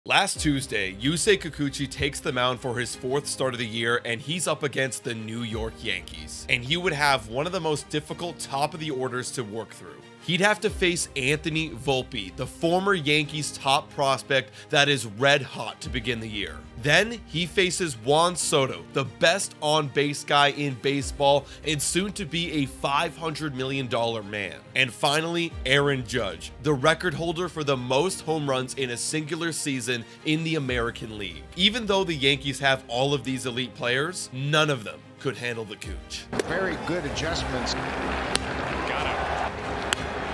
Last Tuesday, Yusei Kikuchi takes the mound for his fourth start of the year, and he's up against the New York Yankees. And he would have one of the most difficult top of the orders to work through. He'd have to face Anthony Volpe, the former Yankees top prospect that is red hot to begin the year. Then he faces Juan Soto, the best on-base guy in baseball and soon to be a $500 million man. And finally, Aaron Judge, the record holder for the most home runs in a singular season in the American League. Even though the Yankees have all of these elite players, none of them could handle the Cooch. Very good adjustments. Got him.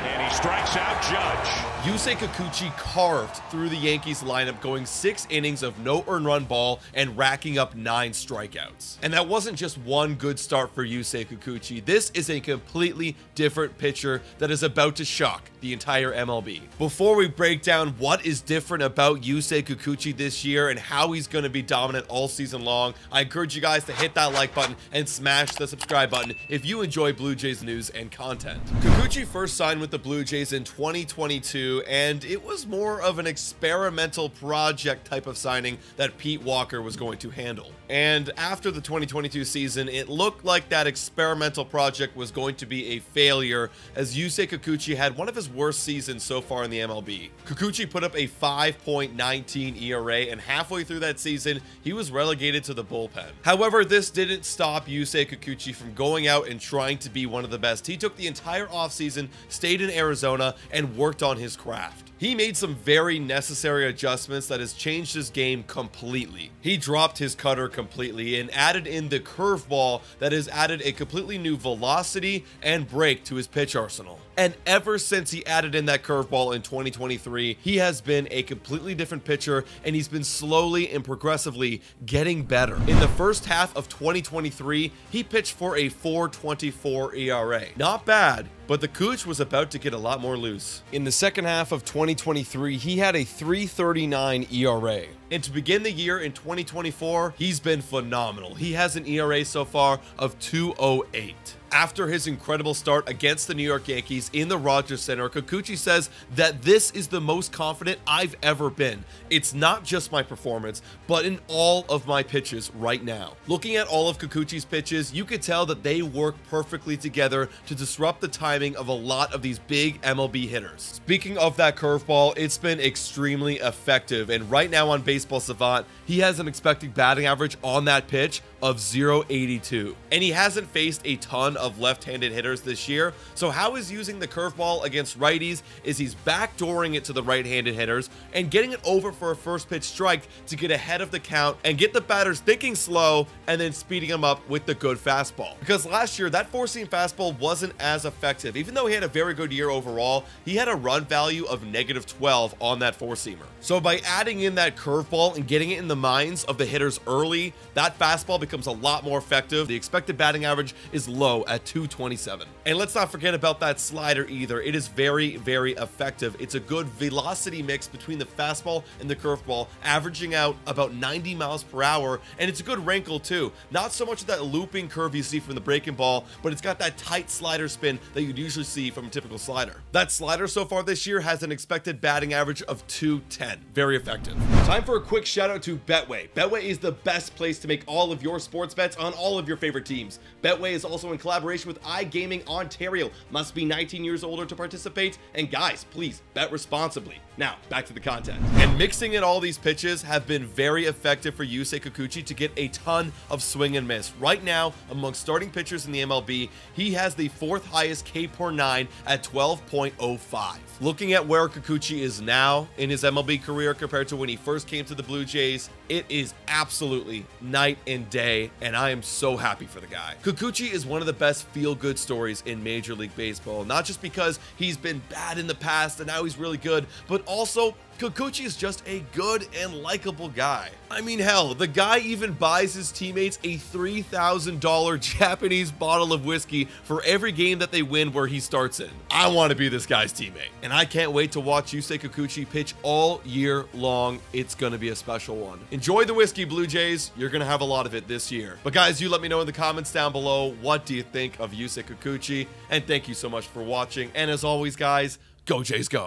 And he strikes out Judge. Yusei Kikuchi carved through the Yankees lineup, going 6 innings of no earned run ball and racking up 9 strikeouts. And that wasn't just one good start for Yusei Kikuchi. This is a completely different pitcher that is about to shock the entire MLB. Before we break down what is different about Yusei Kikuchi this year and how he's going to be dominant all season long, I encourage you guys to hit that like button and smash the subscribe button if you enjoy Blue Jays news and content. Kikuchi first signed with the Blue Jays in 2022, and it was more of an experimental project type of signing that Pete Walker was going to handle. And after the 2022 season, it looked like that experimental project was going to be a failure, as Yusei Kikuchi had one of his worst seasons so far in the MLB. Kikuchi put up a 5.19 ERA, and halfway through that season, he was relegated to the bullpen. However, this didn't stop Yusei Kikuchi from going out and trying to be one of the best. He took the entire offseason, stayed in Arizona, and worked on his craft. He made some very necessary adjustments that has changed his game completely. He dropped his cutter completely and added in the curveball that has added a completely new velocity and break to his pitch arsenal. And ever since he added in that curveball in 2023, he has been a completely different pitcher, and he's been slowly and progressively getting better. In the first half of 2023, he pitched for a 4.24 ERA. Not bad, but the Cooch was about to get a lot more loose. In the second half of 2023, he had a 3.39 ERA. And to begin the year in 2024, he's been phenomenal. He has an ERA so far of 2.08. After his incredible start against the New York Yankees in the Rogers Center, Kikuchi says that this is the most confident I've ever been. It's not just my performance, but in all of my pitches right now. Looking at all of Kikuchi's pitches, you could tell that they work perfectly together to disrupt the timing of a lot of these big MLB hitters. Speaking of that curveball, it's been extremely effective, and right now on Baseball Savant, he has an expected batting average on that pitch of 0.82. And he hasn't faced a ton of left-handed hitters this year, so how he's using the curveball against righties is he's backdooring it to the right-handed hitters and getting it over for a first pitch strike to get ahead of the count and get the batters thinking slow and then speeding them up with the good fastball. Because last year, that four-seam fastball wasn't as effective. Even though he had a very good year overall, he had a run value of -12 on that four-seamer. So by adding in that curveball and getting it in the minds of the hitters early, that fastball becomes a lot more effective. The expected batting average is low at 227. And let's not forget about that slider either. It is very, very effective. It's a good velocity mix between the fastball and the curveball, averaging out about 90 miles per hour, and it's a good wrinkle too. Not so much of that looping curve you see from the breaking ball, but it's got that tight slider spin that you'd usually see from a typical slider. That slider so far this year has an expected batting average of 210. Very effective. Time for a quick shout out to Betway. Betway is the best place to make all of your sports bets on all of your favorite teams. Betway is also in collaboration with iGaming Ontario. Must be 19 years older to participate. And guys, please bet responsibly. Now, back to the content. And mixing in all these pitches have been very effective for Yusei Kikuchi to get a ton of swing and miss. Right now, among starting pitchers in the MLB, he has the 4th highest K/9 at 12.05. Looking at where Kikuchi is now in his MLB career compared to when he first came to the Blue Jays, it is absolutely night and day, and I am so happy for the guy. Kikuchi is one of the best feel-good stories in Major League Baseball, not just because he's been bad in the past and now he's really good, but also Kikuchi is just a good and likable guy. I mean, hell, the guy even buys his teammates a $3,000 Japanese bottle of whiskey for every game that they win where he starts in. I want to be this guy's teammate, and I can't wait to watch Yusei Kikuchi pitch all year long. It's going to be a special one. Enjoy the whiskey, Blue Jays. You're going to have a lot of it this year. But guys, you let me know in the comments down below, what do you think of Yusei Kikuchi? And thank you so much for watching. And as always, guys, go Jays go.